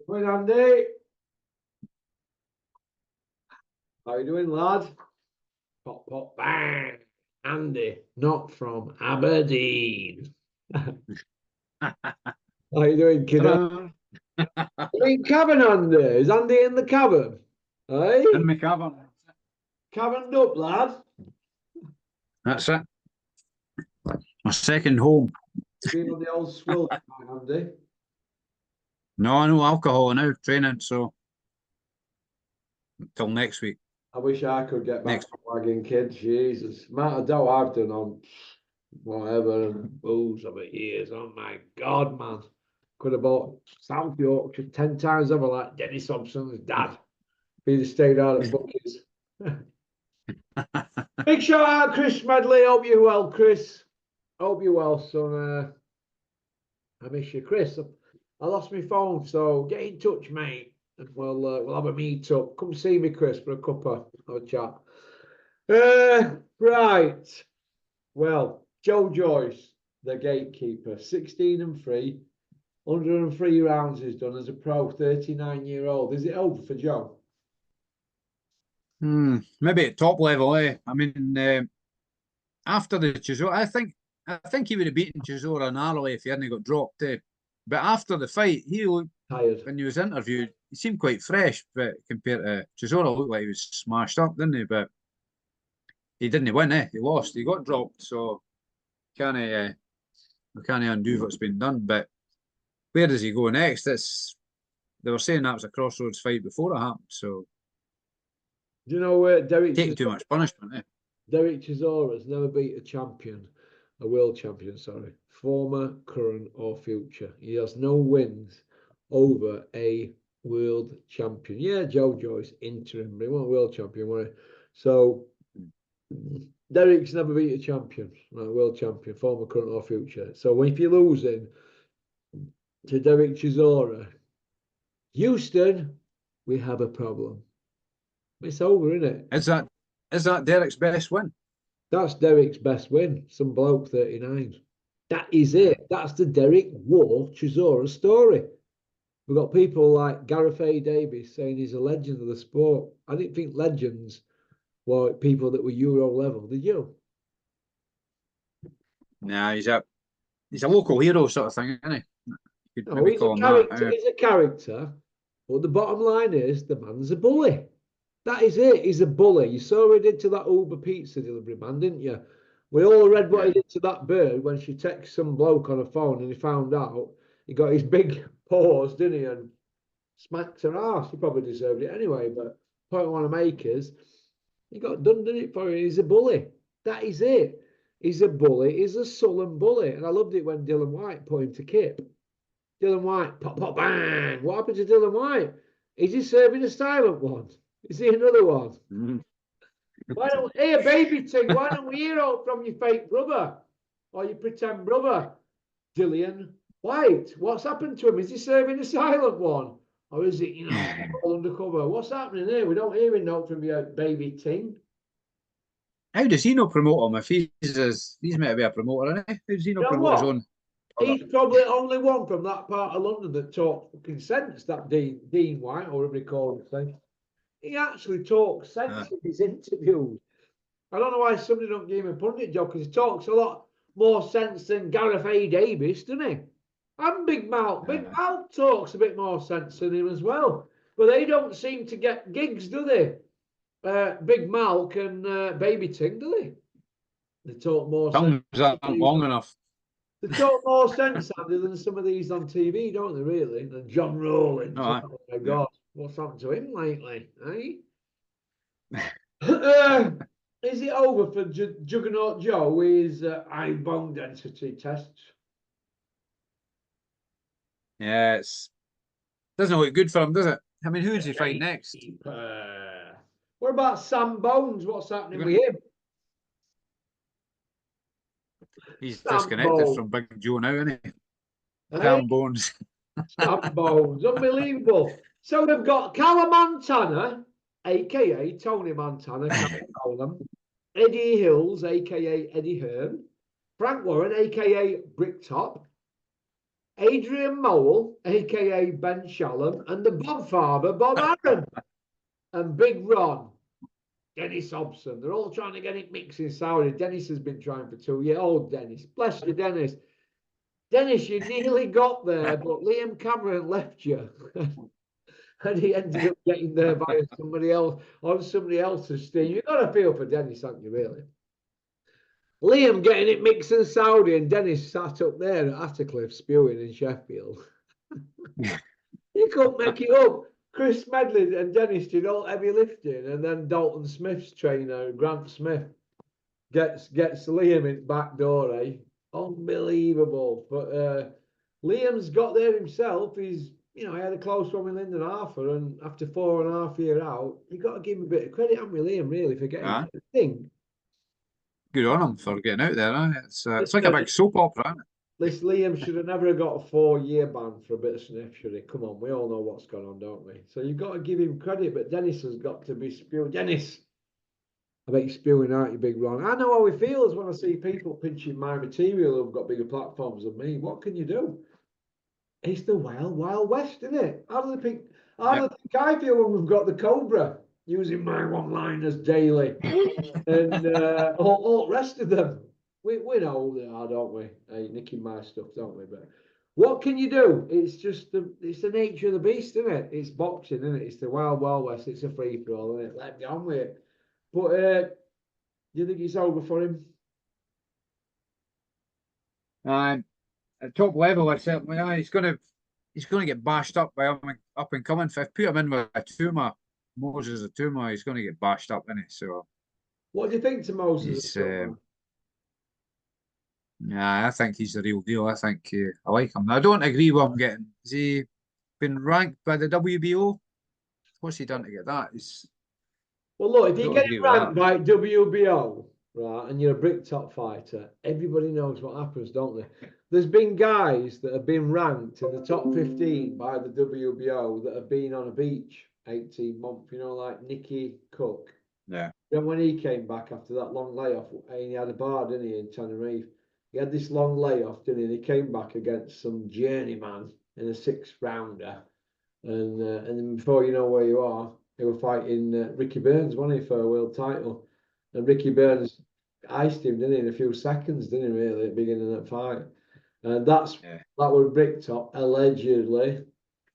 Good, Andy. How you doing, lad? Pop, pop, bang. Andy, not from Aberdeen. How you doing, kiddo? In cabin, Andy. Is Andy in the cabin? Hey? In my cabin. Cabined up, lad. That's it. My second home. Been on the old swill, Andy. No alcohol now, training, so until next week. I wish I could get back to wagging kids. Jesus. Amount of dough I've done on whatever and booze over years. Oh my God, man. Could have bought South Yorkshire 10 times over like Dennis Hobson's dad. If he'd have stayed out at Bucky's. Big shout out, Chris Medley. Hope you're well, Chris. Hope you're well, son. I miss you, Chris. I lost my phone, so get in touch, mate, and we'll have a meet up. Come see me, Chris, for a cuppa, have a chat. Right. Well, Joyce, the gatekeeper, 16-3, 103 rounds he's done as a pro, 39-year-old. Is it over for Joe? Maybe at top level, eh? I mean, after the Chisora, I think he would have beaten Chisora narrowly if he hadn't got dropped, eh? But after the fight, he looked Tired. When he was interviewed, he seemed quite fresh, but compared to Chisora, looked like he was smashed up, didn't he? But he didn't win, eh? He lost. He got dropped, so we can't undo what's been done. But where does he go next? They were saying that was a crossroads fight before it happened, so Do you know where Derek taking too much punishment, eh? Derek Chisora's never beat a world champion, sorry, former, current, or future. He has no wins over a world champion. Yeah, Joyce, interim, but he wasn't a world champion, was he? So Derek's never beat a champion, like a world champion, former, current, or future. So if you're losing to Derek Chisora, Houston, we have a problem. It's over, isn't it? Is that Derek's best win? That's Derek's best win. Some bloke 39. That is it. That's the Derek War Chisora story. We've got people like Gareth A. Davis saying he's a legend of the sport. I didn't think legends were people that were Euro level. Did you? Nah, he's a local hero sort of thing, isn't he? You could maybe call him that. He's a character, but the bottom line is the man's a bully. That is it. He's a bully. You saw what he did to that Uber pizza delivery man, didn't you? We all read what he did to that bird when she texted some bloke on a phone and he found out he got his big paws, didn't he? And smacked her ass. He probably deserved it anyway, but point I want to make is he got done, didn't it, for it? He's a bully. That is it. He's a bully. He's a sullen bully. And I loved it when Dylan White put him to Kip. Dylan White, pop, pop, bang. What happened to Dylan White? Is he serving a silent one? Is he another one? Why don't, hey, a baby thing, why don't we hear out from your fake brother or your pretend brother, Dylan White? What's happened to him? Is he serving a silent one? Or is it, all undercover? What's happening here? We don't hear him out from your baby ting. How does he not promote him if he's meant to be a promoter, isn't he? How does he not promote his own? He's probably only one from that part of London that talks fucking sense, that Dean White, or whatever he called him. He actually talks sense in his interviews. I don't know why somebody don't give him a pundit job, because he talks a lot more sense than Gareth A. Davis, doesn't he? And Big Mouth. Big Mouth talks a bit more sense than him as well. But they don't seem to get gigs, do they? Big Malk and Baby Ting, do they? They talk more sense. Long enough. They talk more sense, Andy, than some of these on TV, don't they, really? And John Rowland. Oh my God. What's happened to him lately, eh? Is it over for Jugger-Nort Joe with his eye bone density tests? Yeah, doesn't look good for him, does it? I mean, who does he fight next? What about Sam Bones? What's happening with him? He's disconnected from Big Joe now, isn't he? Sam Bones. Sam Bones. Unbelievable. So they've got Callum Montana, a.k.a. Tony Montana, Eddie Hills, a.k.a. Eddie Hearn, Frank Warren, a.k.a. Bricktop, Adrian Mowell, aka Ben Shalom, and the Bobfather, Bob Aaron, and Big Ron, Dennis Hobson. They're all trying to get it mixing sour. Dennis has been trying for 2 years. Oh, Dennis. Bless you, Dennis. Dennis, you nearly got there, but Liam Cameron left you. And he ended up getting there by somebody else on somebody else's steam. You've got to feel for Dennis, haven't you, really? Liam getting it mixed and Saudi, and Dennis sat up there at Attercliffe spewing in Sheffield. You couldn't make it up. Chris Medley and Dennis did all heavy lifting, and then Dalton Smith's trainer, Grant Smith, gets Liam in back door, eh? Unbelievable. But Liam's got there himself. He's, you know, he had a close one with Lyndon Arthur, and after 4.5 years out, you got to give him a bit of credit, haven't we, Liam, really, for getting Ah, the thing. good on him for getting out there. Huh? It's like a big soap opera, isn't it? This Liam should have never got a 4-year ban for a bit of sniff, should he? Come on, we all know what's going on, don't we? So you've got to give him credit, but Dennis has got to be spewing. Dennis, I bet you're spewing out, you big Ron. I know how he feels when I see people pinching my material who've got bigger platforms than me. What can you do? It's the wild, wild west, isn't it? How do they think? How do Yep. they think I feel when we've got the Cobra using my one-liners daily, and all the rest of them? We know who they are, don't we? Hey, nicking my stuff, don't we? But what can you do? It's just it's the nature of the beast, isn't it? It's boxing, isn't it? It's the wild, wild west. It's a free for all, isn't it? Let me on with it. But do you think it's over for him? At top level, I certainly he's gonna get bashed up by up and coming. If I put him in with a Tuma, Moses a Tuma, he's gonna get bashed up in it. So What do you think to Moses? he's yeah, I think he's the real deal. I think I like him. I don't agree with him getting. Has he been ranked by the WBO? What's he done to get that? Well, look, if I you don't get agree with ranked that. by WBO, right, and you're a brick top fighter, everybody knows what happens, don't they? There's been guys that have been ranked in the top 15 by the WBO that have been on a beach 18 months, you know, like Nicky Cook. Yeah. Then when he came back after that long layoff, he had a bar, didn't he, in Tenerife? He had this long layoff, didn't he? And he came back against some journeyman in a 6th rounder. And then before you know where you are, they were fighting Ricky Burns, wasn't he, for a world title? And Ricky Burns iced him, didn't he, in a few seconds, didn't he, really, at the beginning of that fight? And Yeah. that was Bricktop, allegedly.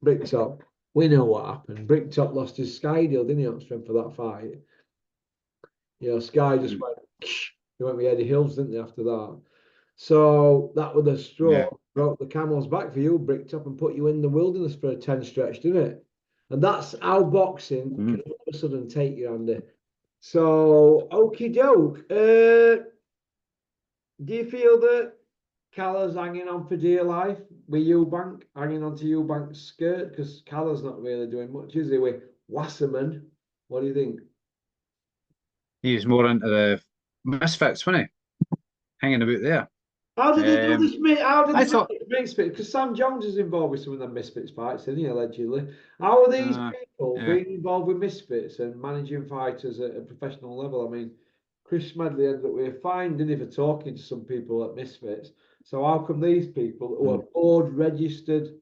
Bricktop, we know what happened. Bricktop lost his Sky deal, didn't he, Oxford, for that fight? You know, Sky just Mm. went, he went with Eddie Hills, didn't they, after that? So that was the straw, Yeah. broke the camel's back for you, Bricktop, and put you in the wilderness for a 10 stretch, didn't it? And that's how boxing Mm. can all of a sudden take you, Andy. So, okie doke. Do you feel that Callum's hanging on for dear life with Ubank, hanging on to Ubank's skirt? Because Callum's not really doing much, is he, with Wasserman? What do you think? He's more into the misfits, wasn't he? Hanging about there. How did they do Um, this? How did I they thought, do Misfits? Because Sam Jones is involved with some of the Misfits fights, isn't he, allegedly? How are these people yeah, being involved with Misfits and managing fighters at a professional level? I mean, Chris Smedley ended up with a fine, didn't he, for talking to some people at Misfits. So how come these people who are mm, board registered,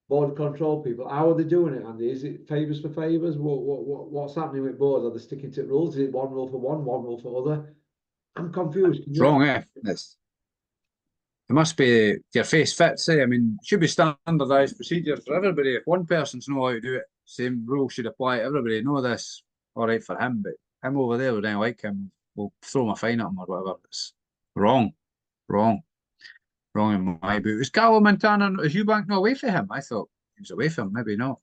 board control people, how are they doing it, Andy? Is it favours for favours? What's happening with boards? Are they sticking to rules? Is it one rule for one rule for other? I'm confused. Can it's you wrong, eh? It must be your face fits, eh? I mean, it should be standardised procedure for everybody. If one person's know how to do it, same rule should apply to everybody. Know this, all right for him, but him over there, we don't like him. We'll throw him a fine at him or whatever. It's wrong, wrong, wrong in my book. Was Carlo Montana, is Eubank not away for him? I thought he was away from him, maybe not.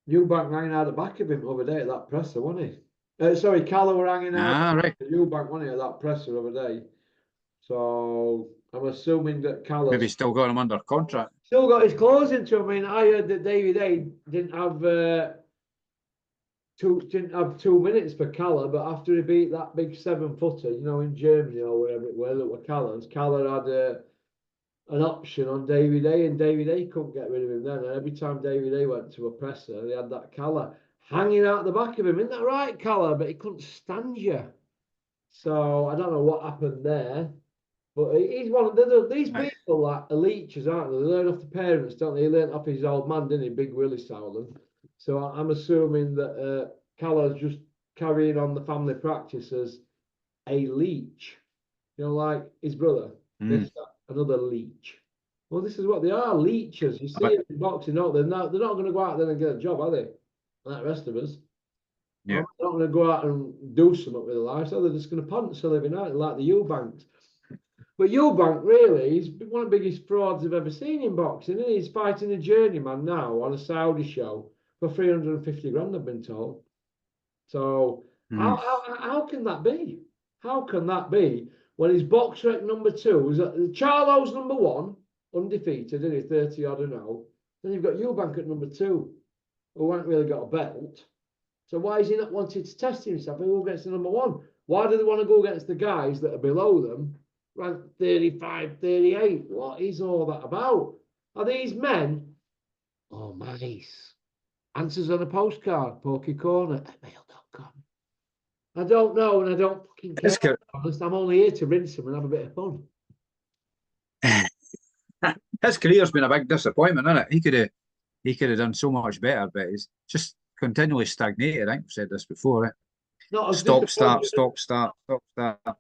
Eubank hanging out the back of him over there at that presser, wasn't he? Sorry, Calla were hanging out Ah, right. Eubank, wasn't he, at that presser over there? So I'm assuming that Maybe Calla's still got him under contract. still got his clothes into him. I mean, I heard that David A didn't have 2 minutes for Calla, but after he beat that big 7-footer, you know, in Germany or wherever it were, that were Calla's, Calla had an option on David A, and David A couldn't get rid of him then. And every time David A went to a presser, they had that Calla hanging out the back of him. Isn't that right, Calla? But he couldn't stand you. So I don't know what happened there. But he's one of these people that are leeches, aren't they? They learn off the parents, don't they? He learned off his old man, didn't he? Big Willie Sowland. So I'm assuming that Callow's just carrying on the family practice as a leech. You know, like his brother. This, another leech. Well, this is what they are, leeches. You see it in boxing, don't they? They're not going to go out there and get a job, are they? Like the rest of us. Yeah. They're not going to go out and do something with their lives, so they're just going to punt for a living out, like the Ubanks. But Ubank, really, he's one of the biggest frauds I've ever seen in boxing. And he's fighting a journeyman now on a Saudi show for 350 grand, I've been told. So how can that be? How can that be when his box rec number 2 is Charlo's number 1, undefeated, isn't he? 30 odd and 0. Then you've got Ubank at number 2, who hasn't really got a belt. So why is he not wanting to test himself? Who gets the number 1? Why do they want to go against the guys that are below them, ranked 35, 38? What is all that about? Are these men? Oh, mice. Answers on a postcard, Pokey Corner at mail.com. I don't know, and I don't fucking care. To be honest, I'm only here to rinse him and have a bit of fun. His career's been a big disappointment, isn't it? He could have done so much better, but he's just continually stagnated. I think we've said this before. Stop, start, stop, start, stop, start.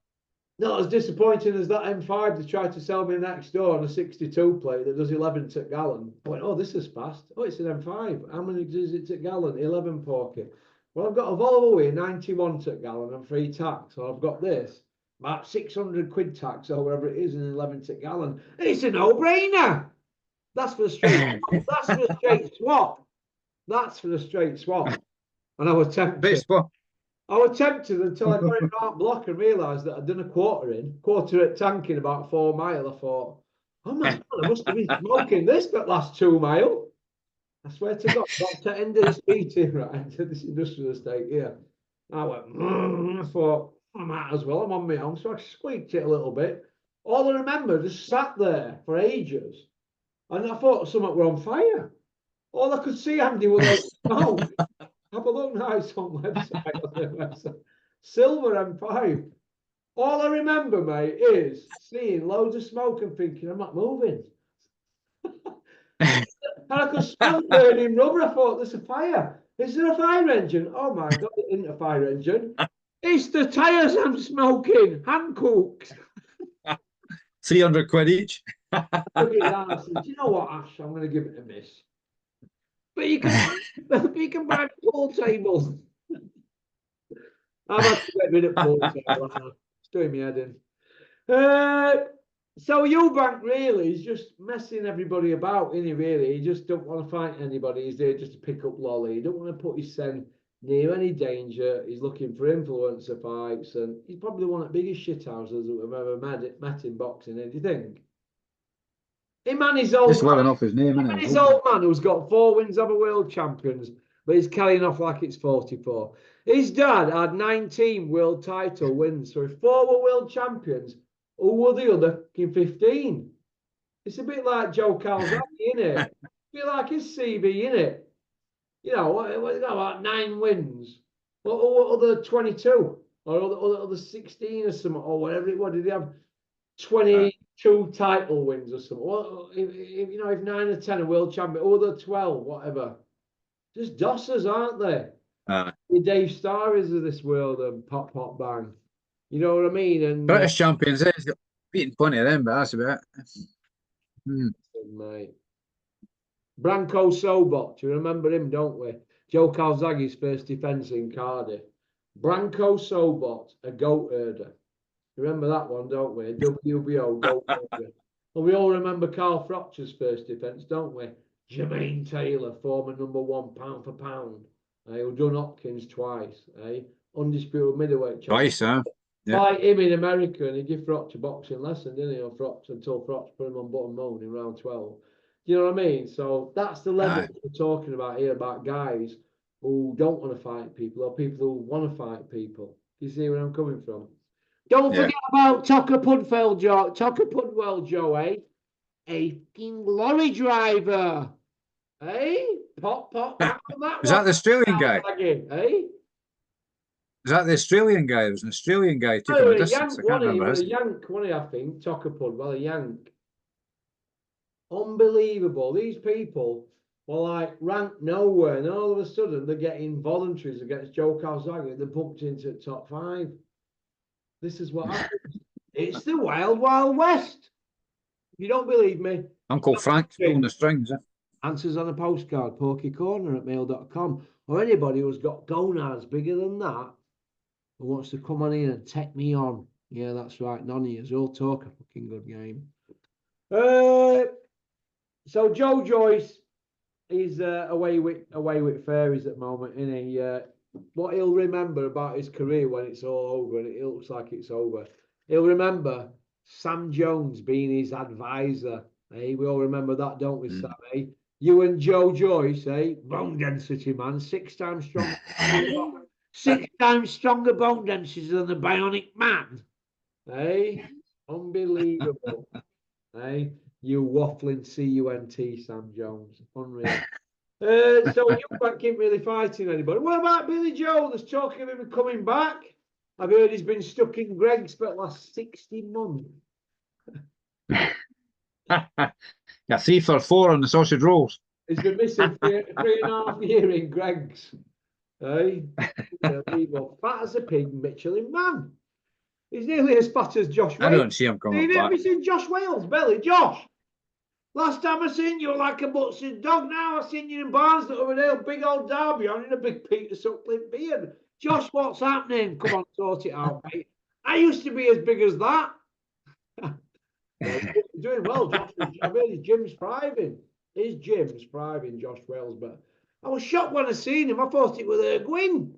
Not as disappointing as that M5 they tried to sell me next door on a 62 plate that does 11 to gallon. I went, oh, this is fast. Oh, it's an M5. How many does it to gallon? 11 Porky. Well, I've got a Volvo here, 91 to gallon and 3 tax. So I've got this, about 600 quid tax or whatever it is, in 11 to gallon. And it's a no-brainer. That's for the straight. That's for the straight swap. That's for the straight swap. And I was tempted. I was tempted until I got in that block and realised that I'd done a quarter at tank in about 4 mile. I thought, oh my God, I must have been smoking this that last 2 mile. I swear to God, got to end of this meeting, right, to this industrial estate here. I went, I thought, I might as well, I'm on my own. So I squeaked it a little bit. All I remember, just sat there for ages. And I thought something were on fire. All I could see, Andy, was smoke. Have a look now, it's on website. Silver M5. All I remember, mate, is seeing loads of smoke and thinking, I'm not moving. And I could smell burning rubber. I thought, there's a fire. Is there a fire engine? Oh my God, it isn't a fire engine. It's the tyres I'm smoking. Hand cooked. 300 quid each. Look at that. I said, do you know what, Ash? I'm going to give it a miss. But you can buy pool tables. I've had to get rid of pool tables. It's doing me head in. So Ubank really is just messing everybody about, isn't he, really? He just don't want to fight anybody. He's there just to pick up lolly. He don't want to put his son near any danger. He's looking for influencer fights, and he's probably one of the biggest shithouses that we've ever met in boxing. Do you think? Him and his old just living off his name, isn't his old man who's got 4 wins over world champions, but he's carrying off like it's 44. His dad had 19 world title wins, so if 4 were world champions, who were the other 15? It's a bit like Joe Calzaghe, isn't it? A bit like his CV, isn't it? You know, what about 9 wins? What other 22? Or other 16 or something, or whatever it was? Did he have 22 title wins or something? Well, if 9 or 10 are world champion, or the 12, whatever. Just dossers, aren't they? The Dave Starries of this world and pop bang. You know what I mean? And British champions, he's got beaten plenty of them, but that's about it. Mate. Branko Sobot, you remember him, don't we? Joe Calzaghe's first defence in Cardiff. Branko Sobot, a goat herder. Remember that one, don't we? WBO goat herder. And we all remember Carl Froch's first defence, don't we? Jermaine Taylor, former #1 pound for pound. Who done Hopkins twice. Undisputed middleweight champion. Twice, huh? Fight him in America, and he gave Froch a boxing lesson, didn't he? Until Froch put him on bottom bone in round 12. Do you know what I mean? So that's the level we're talking about here, about guys who don't want to fight people, or people who want to fight people. You see where I'm coming from? Don't forget about Tucker Pudwell, Joe, A fucking lorry driver. Pop. Is that the Australian guy? Is that the Australian guy? There was an Australian guy who took Oh, him a a distance. Yank, I can't wasn't he? He remember was his a name. Yank, wasn't he, I think? Tockapud, well, a Yank. Unbelievable. These people were like ranked nowhere, and all of a sudden they're getting voluntaries against Joe Calzaghe. They're bumped into the top 5. This is what happens. It's the wild, wild west. If you don't believe me, Uncle Frank's pulling the strings. answers on a postcard, porkycorner@mail.com, or anybody who's got gonads bigger than that who wants to come on in and take me on. Yeah, that's right. None of you all talk a fucking good game. So Joe Joyce is away with fairies at the moment, isn't he? What he'll remember about his career when it's all over, and it looks like it's over, he'll remember Sam Jones being his advisor. Eh? We all remember that, don't we, Sam? Eh? You and Joe Joyce, eh? Bone density, man. 6 times stronger. 6 times stronger bone density than the Bionic Man. Eh? Unbelievable. Eh? You waffling CUNT, Sam Jones. Unreal. So Ubank ain't really fighting anybody. What about Billy Joe? There's talk of him coming back. I've heard he's been stuck in Greg's for the last 60 months. Yeah, 3 for 4 on the sausage rolls. He's been missing 3.5 years in Greg's. Hey, fat as a pig, Michelin man. He's nearly as fat as Josh I Wales. don't see him coming You back. never seen Josh Wales' belly, Josh? Last time I seen you were like a butcher's dog. Now I seen you in Barnes over there, big old Derby on in a big Peter Sutcliffe beard. Josh, what's happening? Come on, sort it out, mate. I used to be as big as that. Yeah, he's doing well, Josh. I mean, his gym's thriving. His gym's thriving, Josh Wales. But I was shocked when I seen him. I thought it was a Gwyn.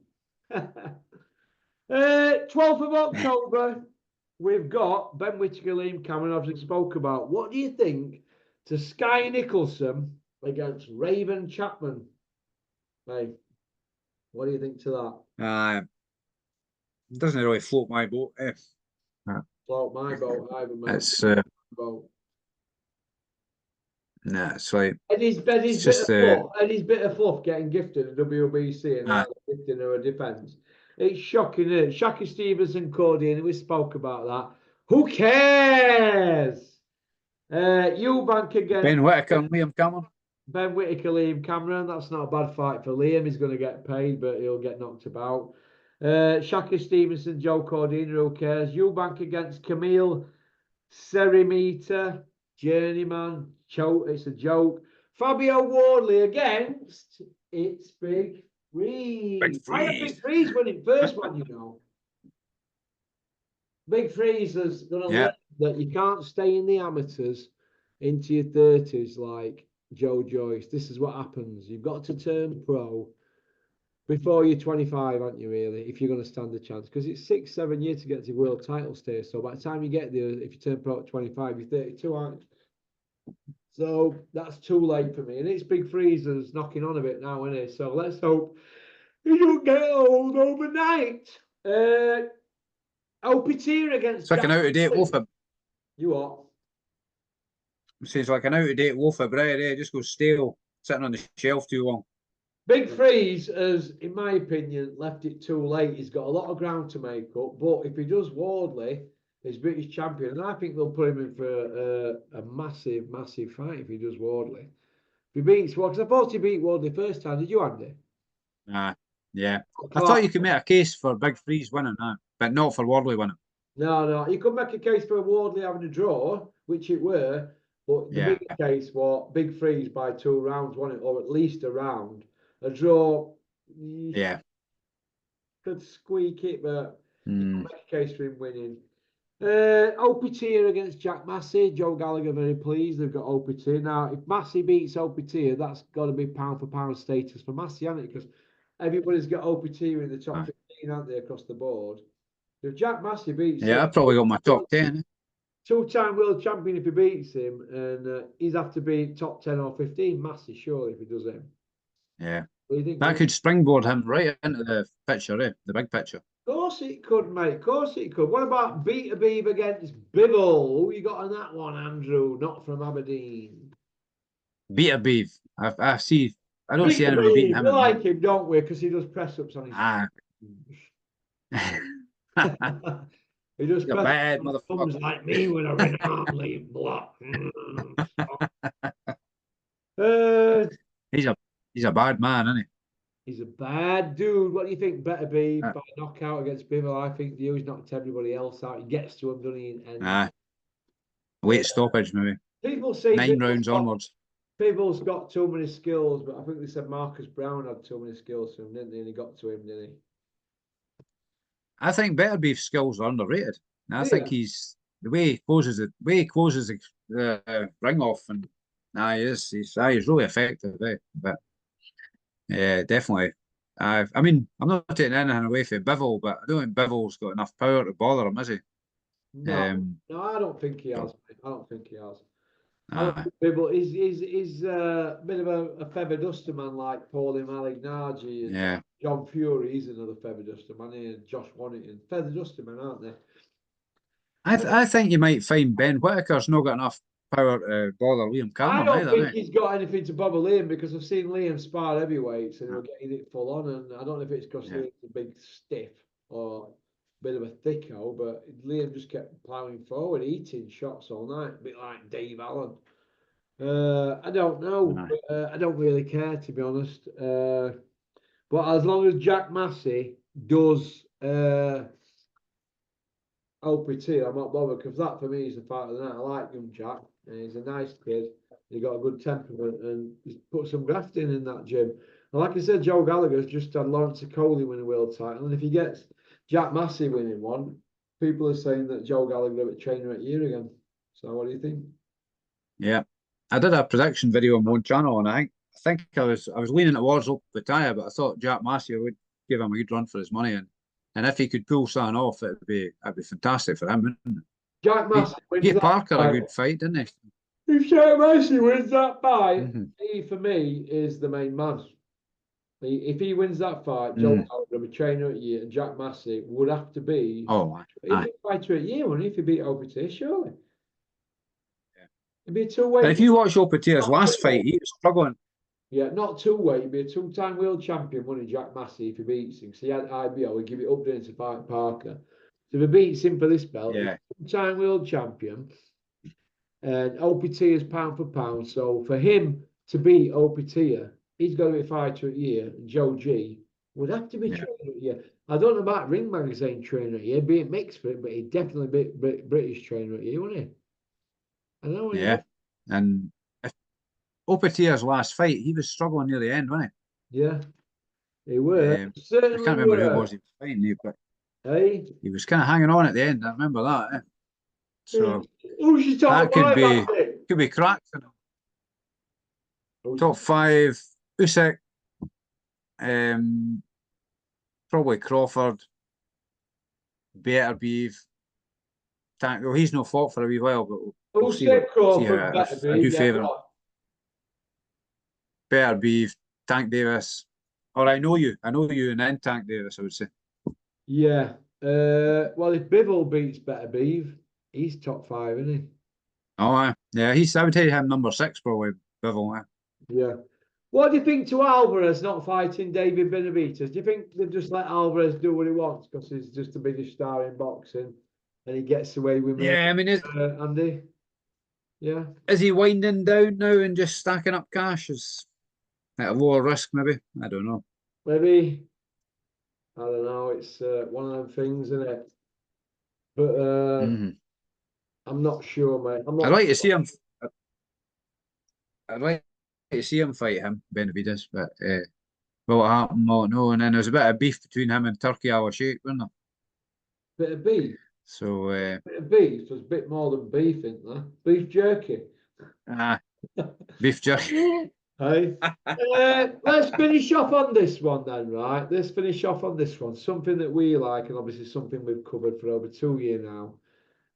12th of October, we've got Ben Whittaker, Liam Cameron, obviously spoke about. What do you think to Sky Nicholson against Raven Chapman? Hey, what do you think to that? Doesn't really float my boat. Float my boat, either, mate. It's Boat. nah, it's like Eddie's it's bit just of fluff getting gifted a WBC and now gifting her a defence. It's shocking, isn't it? Shaki Stevenson, Cody, and we spoke about that. Who cares? Ubank again. Ben Whittaker and Liam Cameron. Ben Whittaker, Liam Cameron. That's not a bad fight for Liam. He's going to get paid, but he'll get knocked about. Shaka Stevenson, Joe Cordina, who cares? Ubank against Camille Cerimita, Journeyman. It's a joke. Fabio Wardley against It's Big Freeze. Big I had Big Freeze winning first one, you know. Big Freeze is going to learn that you can't stay in the amateurs into your 30s like Joe Joyce. This is what happens. You've got to turn pro before you're 25, aren't you, really, if you're going to stand a chance? Because it's 6-7 years to get to world title stage. So by the time you get there, if you turn pro at 25, you're 32, aren't you? So that's too late for me. And it's Big Freezer's knocking on a bit now, isn't it? So let's hope he don't get old overnight. Opeteer against It's like an out-of-date loaf of. You what? Seems like an out-of-date loaf of bread. It just goes stale, sitting on the shelf too long. Big Freeze has, in my opinion, left it too late. He's got a lot of ground to make up. But if he does Wardley, he's British champion. And I think they'll put him in for a massive, massive fight if he does Wardley. If he beats Wardley, because I thought he beat Wardley first time. Did you, Andy? Yeah. I thought you could make a case for Big Freeze winning that, but not for Wardley winning. No. You could make a case for Wardley having a draw, which it were. But the bigger case was Big Freeze by 2 rounds, wasn't it? Or at least a round. A draw, could squeak it, but you can make a case for him winning. Opeteer against Jack Massey. Joe Gallagher very pleased. They've got Opeteer. Now, if Massey beats Opeteer, that's got to be pound for pound status for Massey, hasn't it? Because everybody's got Opeteer in the top 15, aren't they, across the board? If Jack Massey beats him, I've probably got my top 10. 2-time world champion if he beats him, and he's have to be top 10 or 15, Massey, surely, if he does him. Yeah. What do you think? That could springboard him right into the picture, the big picture. Of course it could, mate. Of course it could. What about Beat a Beav against Bibble? Who you got on that one, Andrew? Not from Aberdeen. Beat a beef. I don't see anybody beating him. We like him, don't we? Because he does press ups on his. He just You're presses bad, on thumbs motherfucker. like me with a red arm lead block. Uh, He's a bad man, isn't he's a bad dude. What do you think? Better be he? by knockout against Bivol. I think he's knocked everybody else out. He gets to him, doesn't he? And Late stoppage, maybe. people say 9 rounds onwards. Bivol's got too many skills, but I think they said Marcus Brown had too many skills to him, didn't they? And he got to him, didn't I think Beterbeef's skills are underrated. I he? think Yeah. he's the way he closes the ring off, and he's really effective. But yeah, definitely. I mean, I'm not taking anything away from Bivol, but I don't think Bivol's got enough power to bother him, is he? No, I don't think he has. So, Mate. I don't think he has. I don't uh, think Bivol he's a bit of a feather duster man like Paulie Malignaggi and yeah. John Fury. He's another feather duster man, and Josh Wannington. Feather duster men, aren't they? I think you might find Ben Whitaker's not got enough power to bother Liam I Cameron don't either, think eh? he's got anything to bother Liam because I've seen Liam spar heavyweights and they were getting it full on. And I don't know if it's because Yeah. Liam's a big stiff or a bit of a thicko, but Liam just kept ploughing forward, eating shots all night, a bit like Dave Allen. I don't know. Aye. I don't really care, to be honest. But as long as Jack Massey does OPT, I'm not bothered because that for me is the fight of the night. I like young Jack. And he's a nice kid. He got a good temperament and he's put some graft in that gym. And like I said, Joe Gallagher's just had Lawrence Coley win a world title. And if he gets Jack Massey winning one, people are saying that Joe Gallagher will be trainer at year again. So what do you think? Yeah. I did a prediction video on my own channel, and I think I was leaning towards Opatia, but I thought Jack Massey would give him a good run for his money, and if he could pull something off, it'd be fantastic for him. Wouldn't Jack it? Massey wins He gave that Parker a fight. good fight, didn't If Jack Massey wins that fight, he? he for me is the main man. If he wins that fight, Joe Mm. Gallagher will be trainer at year, and Jack Massey would have to be. Oh, He'd aye. be fighter at year, wouldn't he? If he beat OPT, surely. Yeah. It'd be a And two-way. if you watch Opatia's Not last fight, two-way. he was struggling. Yeah, not two-way. He'd be a two-time world champion, wouldn't he, Jack Massey, if he beats him? Because he had IBO, he'd give it up then to fight Parker. So if he beats him for this belt, he's Yeah, two-time world champion. And OPT is pound for pound. So for him to beat OPT, he's got to be a fighter at year. And Joe G would have to be yeah, trainer at year. I don't know about Ring Magazine trainer at year, be it mixed for him, but he'd definitely be British trainer at year, wouldn't he? I know what yeah. And if Opatia's last fight, he was struggling near the end, wasn't Yeah, he he? were. I Certainly can't remember who it were. was he was fighting, but Hey, he was kind of hanging on at the end. I remember that. So who's your top that could five, be Andy? cracked. Top five: Usyk, um, probably Crawford, Beterbiev. Well, he's not fought for a wee while, but we'll Who see said see Crawford how better I be? do Yeah, favour him. Beterbiev, Tank Davis, or I know you, and then Tank Davis. I would say. yeah. Well, if Bivol beats Better Beeve, he's top five, isn't he? Oh, yeah, I would tell you him number 6 probably. Bivol. Yeah. What do you think to Alvarez not fighting David Benavidez? Do you think they've just let Alvarez do what he wants because he's just the biggest star in boxing and he gets away with murder, Yeah, I mean, Andy? Yeah. is he winding down now and just stacking up cash? Is at a lower risk, maybe? I don't know. Maybe. I don't know. It's one of them things, isn't it? But Mhm. I'm not sure, mate. I'm I'd not like to sure. see him. I'd like to see him fight him, Benavidez, but will it happen? Will it no? And then there's a bit of beef between him and Turkey Al Sheikh, wasn't there? Bit of beef. So, Bit of beef. There's a bit more than beef, isn't there? Beef jerky. uh, beef jerky. Hey. Let's finish off on this one then, right? Let's finish off on this one. Something that we like, and obviously something we've covered for over 2 years now.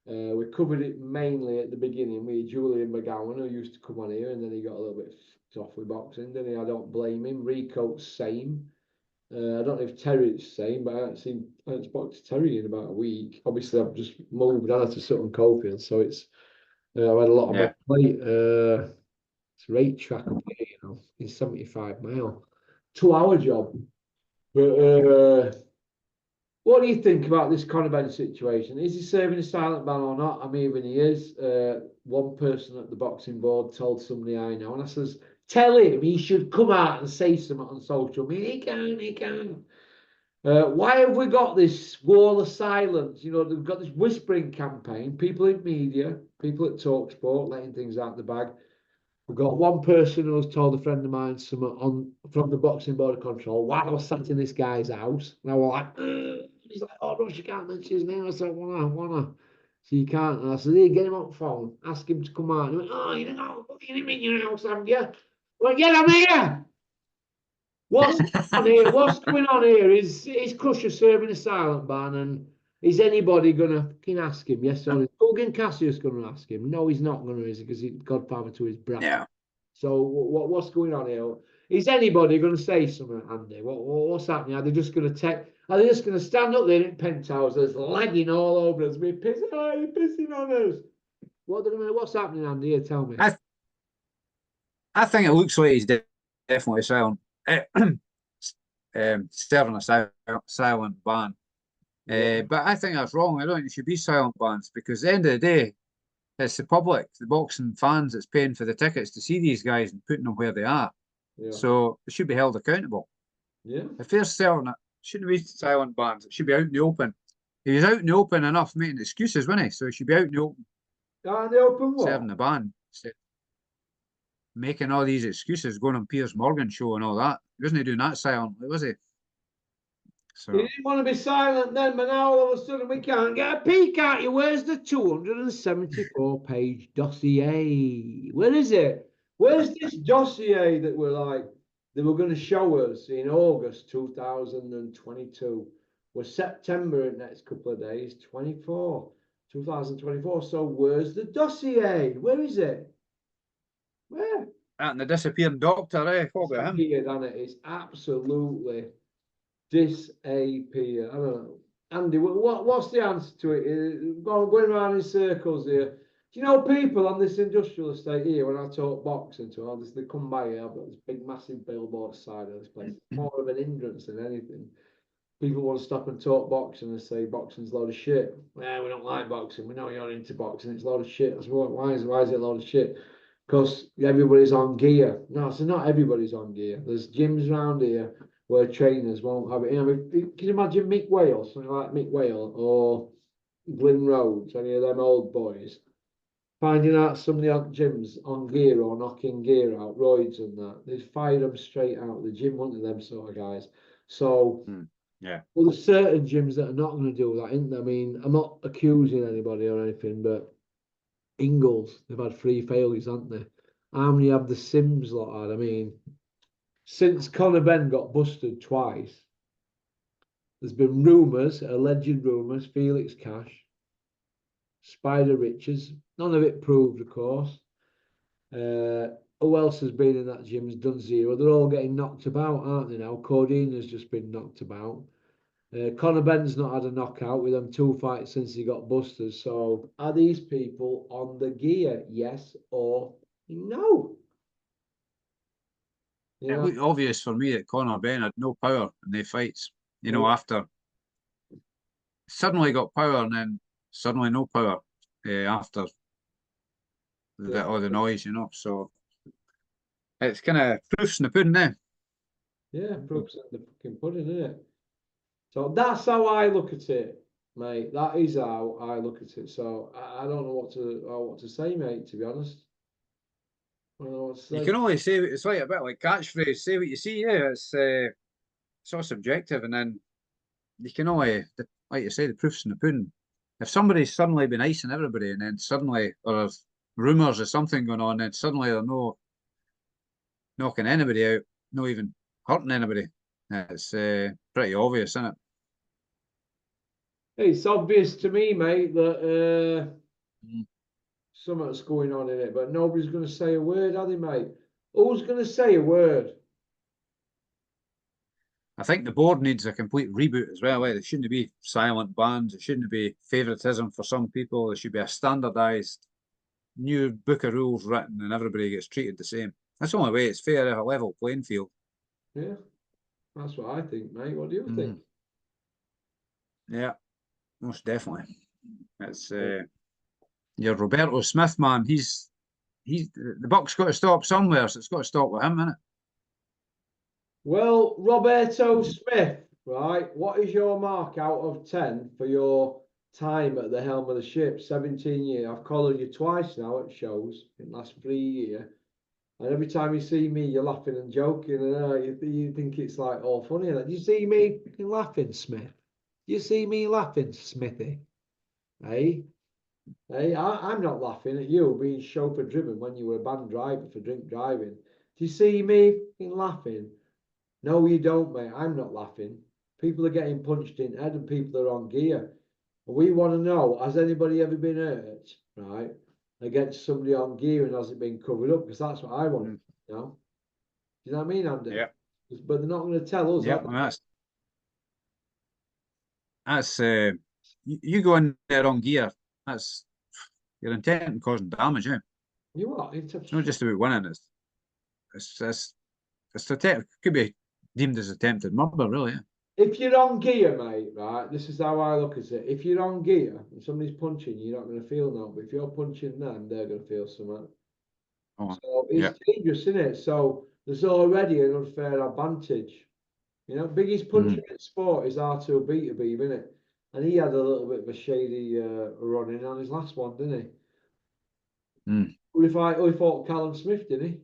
We covered it mainly at the beginning with Julian McGowan, who used to come on here, and then he got a little bit off with boxing, didn't he? I don't blame him. Rico's same. I don't know if Terry's same, but I haven't spoken to Terry in about a week. Obviously, I've just moved on to Sutton Coldfield, so it's I've had a lot on my Yeah, plate. It's rate track up here, it's 75 mile, 2 hour job. But What do you think about this Conor Benn situation? Is he serving a silent ban or not? I'm hearing he is. One person at the boxing board told somebody I know, and I says, tell him he should come out and say something on social media. He can't. Why have we got this wall of silence? You know, they've got this whispering campaign, people in media, people at TalkSport letting things out the bag. We've got one person who's told a friend of mine something from the boxing board of control while I was sat in this guy's house. And I was like, ugh. He's like, oh, no, you can't mention his name. I said, wanna. So you can't. And I said, here, get him on the phone, ask him to come out. And he went, oh, you know, get him in your house, haven't you? Well, get him here. What's on here? What's going on here? Is Crusher serving a silent ban, and is anybody gonna fucking ask him? Yes or no? Hogan Cassius gonna ask him? No, he's not gonna, is he? Because he's godfather to his brat. Yeah. So what's going on here? Is anybody gonna say something, Andy? What's happening? Are they just gonna take? Are they just gonna stand up there in penthouses, lagging all over us? We're pissing. Oh, you're pissing on us. What's happening, Andy? Here, tell me. I think it looks like he's definitely silent. Serving a silent ban. Yeah. But I think that's wrong. I don't think it should be silent bans because at the end of the day, it's the public, the boxing fans that's paying for the tickets to see these guys and putting them where they are. Yeah. So they should be held accountable. Yeah. If they're selling it, shouldn't be silent bans. It should be out in the open. He was out in the open enough making excuses, wasn't he? So he should be out in the open. Out in the open what? Serving the ban. Making all these excuses, going on Piers Morgan show and all that. He wasn't doing that silently, was he? So You didn't want to be silent then, but now all of a sudden we can't get a peek at you. Where's the 274-page dossier? Where is it? Where's this dossier that they were going to show us in August 2022? We're September in the next couple of days, 2024. So where's the dossier? Where is it? Where? and the disappearing doctor, what about him? Disappeared, and it is absolutely disappear. I don't know. Andy, what's the answer to it? Going around in circles here. Do you know people on this industrial estate here, when I talk boxing to others, they come by here, I've got this big, massive billboard side of this place. It's more of an hindrance than anything. People want to stop and talk boxing and say boxing's a load of shit. Well, we don't like boxing. We know you're into boxing. It's a load of shit. That's why is it a load of shit? Because everybody's on gear. No, so not everybody's on gear. There's gyms around here where trainers won't have it. You know, can you imagine Mick Whale, something like Mick Whale or Glyn Rhodes, any of them old boys, finding out somebody at gyms on gear or knocking gear out, roids and that, they'd fire them straight out. The gym wanted them sort of guys. So, yeah. Well, there's certain gyms that are not going to do that, isn't there? I mean, I'm not accusing anybody or anything, but Ingles, they've had 3 failures, haven't they? How many have the Sims lot had? I mean, since Conor Benn got busted twice, there's been rumours, alleged rumours, Felix Cash, Spider Richards, none of it proved, of course. Who else has been in that gym has done 0? They're all getting knocked about, aren't they now? Codeine has just been knocked about. Conor Benn's not had a knockout with them 2 fights since he got busted. So are these people on the gear? Yes or no? It looked obvious for me that Conor Benn had no power in the fights. You know, after suddenly got power and then suddenly no power after all the noise, you know. So it's kind of proofs in the pudding, eh? Yeah, proofs in the fucking pudding, isn't it? So that's how I look at it, mate. That is how I look at it. So I don't know what to say, mate. To be honest, I don't know what to say. You can only say it's like a bit like catchphrase. Say what you see. Yeah, it's all subjective, and then you can only, like you say, the proofs in the pudding. If somebody's suddenly been icing everybody, and then suddenly, or if rumours of something going on, then suddenly they're no knocking anybody out, not even hurting anybody. It's pretty obvious, isn't it? It's obvious to me, mate, that something's going on in it, but nobody's going to say a word, are they, mate? Who's going to say a word? I think the board needs a complete reboot as well. There shouldn't be silent bans. It shouldn't be favouritism for some people. There should be a standardised new book of rules written and everybody gets treated the same. That's the only way it's fair, a level playing field. Yeah, that's what I think, mate. What do you think? Yeah, most definitely. It's yeah, Roberto Smith, man. He's the buck's got to stop somewhere, so it's got to stop with him, innit? Well, Roberto Smith, right? What is your mark out of 10 for your time at the helm of the ship? 17 years. I've collared you twice now at shows in the last 3 years. And every time you see me, you're laughing and joking, and you think it's like all funny. Like, do you see me laughing, Smith? Do you see me laughing, Smithy? Hey, hey, I'm not laughing at you being chauffeur driven when you were a band driver for drink driving. Do you see me laughing? No, you don't, mate. I'm not laughing. People are getting punched in the head and people are on gear. And we want to know, has anybody ever been hurt, right, against somebody on gear and has it been covered up? Because that's what I want to know. Do you know what I mean, Andy? Yeah. But they're not going to tell us. Yeah, I mean, that's you go in there on gear. That's your intent and causing damage. Yeah, You what? it's not just about winning. It's could be deemed as attempted murder, really. Yeah. If you're on gear, mate, right, this is how I look at it. If you're on gear and somebody's punching you, you're not going to feel no. But if you're punching them, they're going to feel something. Oh, So yeah. it's dangerous, isn't it? So there's already an unfair advantage. You know, biggest puncher in sport is R2B to beat, isn't it? And he had a little bit of a shady running on his last one, didn't he? Mm. Who fought Callum Smith, didn't he?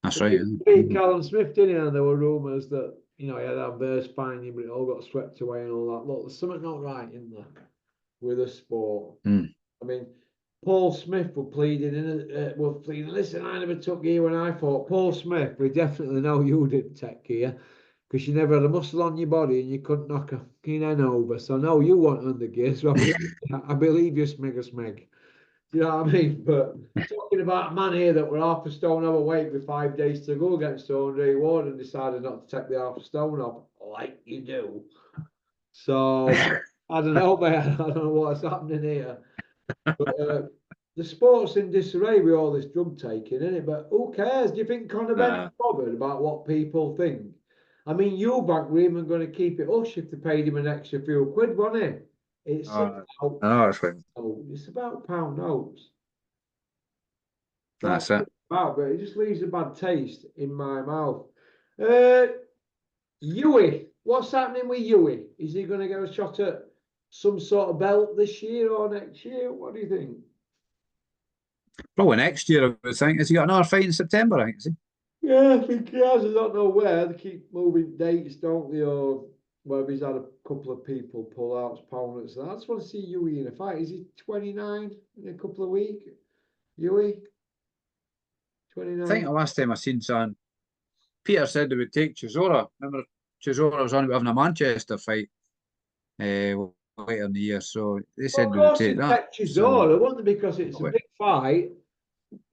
That's right. Beat Callum Smith, didn't he? And there were rumours that, you know, he had that burst finding, but it all got swept away and all that. Look, there's something not right in there with the sport. Mm. I mean, Paul Smith were pleading, listen, I never took gear when I fought. Paul Smith, we definitely know you didn't take gear because you never had a muscle on your body and you couldn't knock a fucking hen over. So, no, you weren't under gear. So, I believe you, Smeg. Do you know what I mean? But talking about a man here that were half a stone overweight with 5 days to go against Andre Ward and decided not to take the half a stone off, like you do. So, I don't know, mate. I don't know what's happening here. But the sport's in disarray with all this drug taking, isn't it? But who cares? Do you think Conor Bennett's bothered about what people think? I mean, Ubank were even going to keep it hush if they paid him an extra few quid, wasn't it? It's that's right. it's about pound notes. That's it. But it just leaves a bad taste in my mouth. Yui, what's happening with Yui? Is he going to get a shot at some sort of belt this year or next year? What do you think? Probably next year, I would think. Has he got another fight in September, I think, is he? Yeah, I think he has. I don't know where. They keep moving dates, don't they? Or whether he's had a couple of people pull out opponents. I just want to see Yui in a fight. Is he 29 in a couple of weeks? Yui? I 29? think the last time I seen son, Peter said they would take Chisora. Remember, Chisora was on about having a Manchester fight later in the year, so they said they would take that. So, It wasn't because it's a big fight.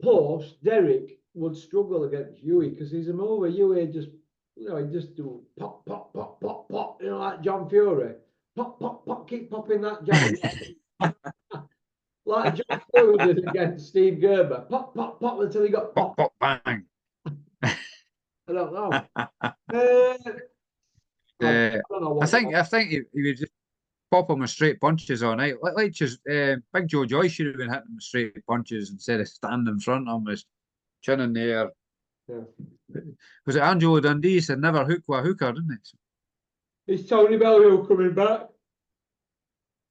Plus, Derek would struggle against Yui because he's a mover. Yui just, he just do pop, pop, pop, pop, pop, like John Fury. Pop, pop, pop, keep popping that jab. Like John Fury did against Steve Gerber. Pop, pop, pop until he got pop, pop, bang. I don't know. I think he would just pop him with straight punches all night. Like just Big Joe Joyce should have been hitting him with straight punches instead of standing in front of him with chin in the air. Yeah. Was it Angelo Dundee said never hook with a hooker, didn't he? Is Tony Bellew coming back?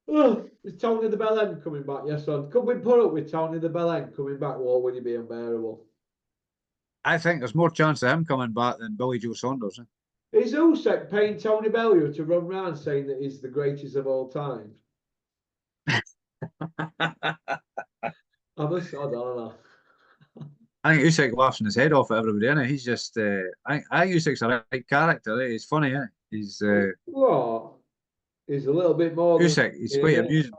Oh, is Tony the Bell coming back? Yes, son. Could we put up with Tony the Bell coming back, or would he be unbearable? I think there's more chance of him coming back than Billy Joe Saunders. Is Usyk paying Tony Bellew to run around saying that he's the greatest of all time? I don't know. I think Usyk laughing his head off at everybody, innit? He's just, I think Usyk's a right character. Eh? He's funny, eh? He's what? He's a little bit more Usyk. He's quite amusing.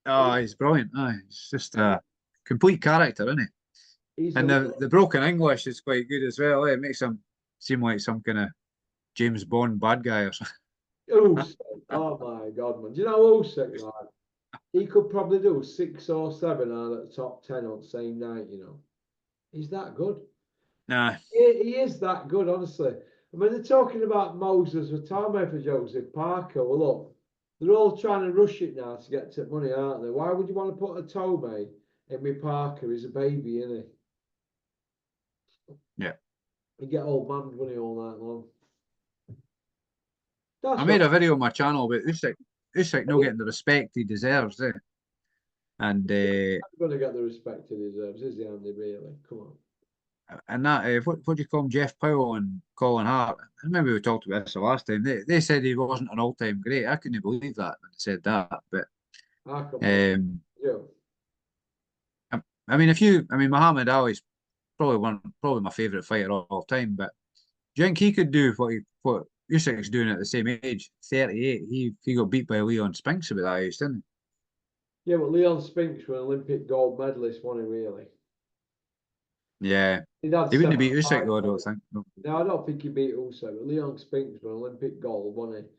Oh, he's brilliant. Oh, he's just a complete character, isn't he? And the broken English is quite good as well. Eh? It makes him seem like some kind of James Bond bad guy or something. Usyk. Oh my God, man! Do you know Usyk? Like, he could probably do 6 or 7 out of the top 10 on the same night. You know, he's that good. Nah, He is that good, honestly. I mean, they're talking about Moses with Tommy for Joseph Parker. Well, look, they're all trying to rush it now to get to money, aren't they? Why would you want to put a Tommy in me Parker? He's a baby, isn't he? Yeah. You get old man money all night long. I made a video on my channel about Usyk not getting the respect he deserves, eh? And I'm going to get the respect he deserves, is he, Andy? Really? Come on. And that what do you call him, Jeff Powell and Colin Hart? I remember we talked about this the last time. They said he wasn't an all-time great. I couldn't believe that when they said that. But Yeah. I mean, Muhammad Ali's probably my favourite fighter of all time. But do you think he could do what Usyk's doing at the same age, 38? He got beat by Leon Spinks about that age, didn't he? Yeah, but Leon Spinks was an Olympic gold medalist, wasn't he, really? Yeah. He wouldn't beat Usyk though, I don't think. No, I don't think he beat Usyk, but Leon Spinks was an Olympic gold, wasn't he?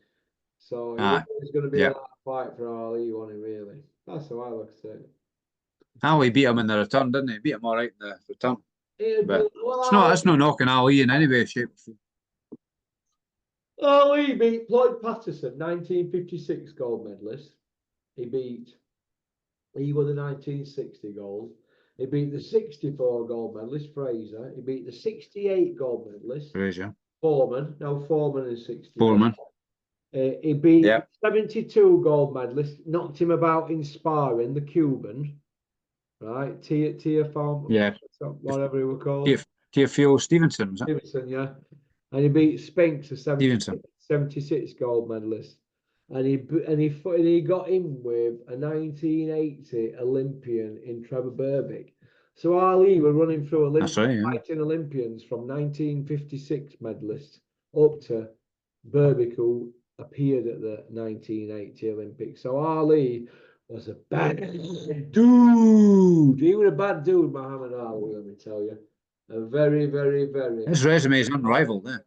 So he was going to be a fight for Ali, wasn't he, really? That's how I look at it. Ali beat him in the return, didn't he? Beat him all right in the return. But well, it's not knocking Ali in any way, shape. Ali beat Floyd Patterson, 1956 gold medalist. He won the 1960 gold. He beat the 64 gold medalist, Fraser. He beat the 68 gold medalist, Fraser. Foreman in 68. Foreman. He beat 72 gold medalist, knocked him about in sparring, the Cuban, right? Teofimo, whatever he was called. Teofimo Stevenson, was it? Stevenson, yeah. And he beat Spinks, a 76 gold medalist. And he got in with a 1980 Olympian in Trevor Berbick. So Ali were running through fighting Olympians from 1956 medalists up to Berbick, who appeared at the 1980 Olympics. So Ali was a bad dude. He was a bad dude, Muhammad Ali, let me tell you. A very, very, very... His resume is unrivaled, eh?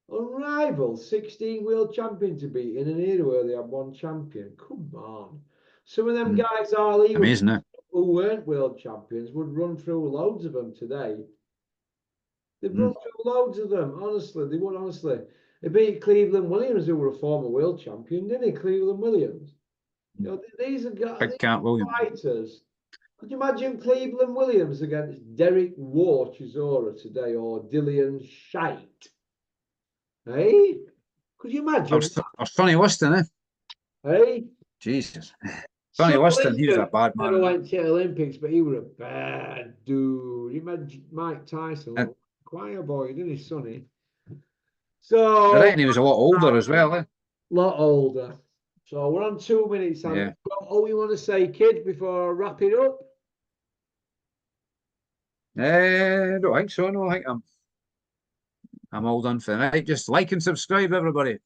Unrivaled. 16 world champions to beat in an era where they had one champion. Come on. Some of them guys, Ali, who weren't world champions, would run through loads of them today. They've run through loads of them, honestly. They would, honestly. They beat Cleveland Williams, who were a former world champion, didn't he? Cleveland Williams. You know, these are guys, fighters. Could you imagine Cleveland Williams against Derek War Chisora today, or Dillian Shite? Hey? Could you imagine? Or Sonny Liston, eh? Hey? Jesus. Sonny Liston, he was a bad man. Never went to the Olympics, but he was a bad dude. He made Mike Tyson look choir boy, didn't he, Sonny? So I reckon he was a lot older as well, eh? A lot older. So we're on 2 minutes. Yeah. All you want to say, kid, before I wrap it up? I don't think so. No, I think I'm all done for the night. Just like and subscribe, everybody.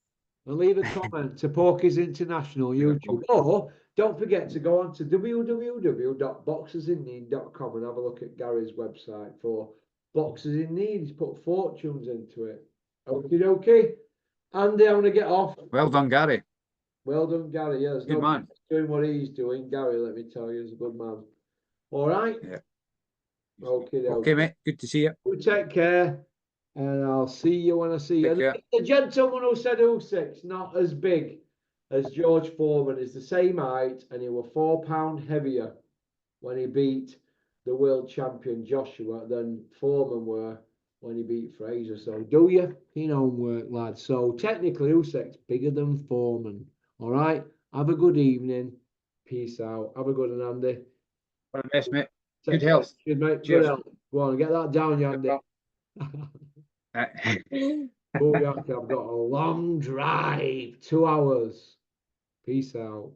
And leave a comment to Porky's International YouTube. Or don't forget to go on to www.boxersinneed.com and have a look at Gary's website for Boxers in Need. He's put fortunes into it. Okay. Andy, I'm going to get off. Well done, Gary. Well done, Gary. Yeah, there's good man. Doing what he's doing. Gary, let me tell you, is a good man. All right? Yeah. Okay, mate. Good to see you. You take care. And I'll see you when I see you. And the gentleman who said Usyk's not as big as George Foreman, is the same height, and he was 4 pounds heavier when he beat the world champion Joshua than Foreman were when he beat Fraser. So do your homework, lads. So technically Usyk's bigger than Foreman. All right. Have a good evening. Peace out. Have a good one, Andy. All the best, mate. Good health. Good, mate. Good health. Go on, get that down, Andy. I've got a long drive, 2 hours. Peace out.